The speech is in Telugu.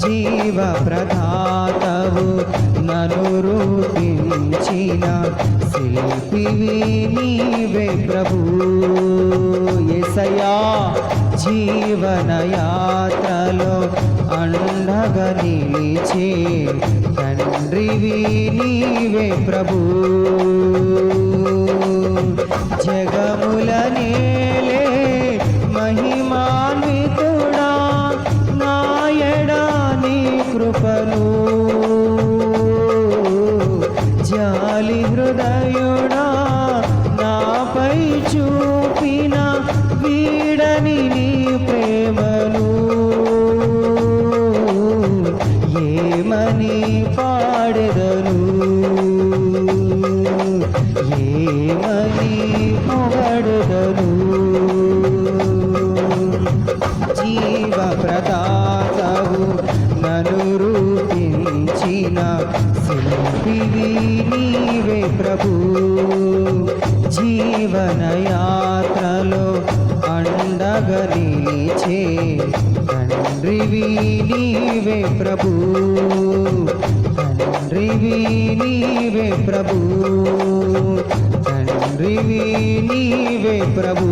జీవ ప్రదాతవు నన్ను రూపించిన శిల్పివి నీవే ప్రభు. యేసయ్యా జీవన యాత్రలో అండగా నిలిచే తండ్రివి నీవే ప్రభు. జగముల నేలే మహిమాన్వితుడా నాయడా నీ కృపను జాలి హృదయుడా నాపై చూపిన వీడని నీ ప్రేమను ఏమని పాడెదను ఏమని పొగడెదను. జీవ ప్రదాతవు నన్ను రూపించిన శిల్పివి నీవే ప్రభు. జీవన యాత్రలో అండగా నిలిచే తండ్రివి నీవే ప్రభు. తండ్రివి నీవే ప్రభు. తండ్రివి నీవే ప్రభు.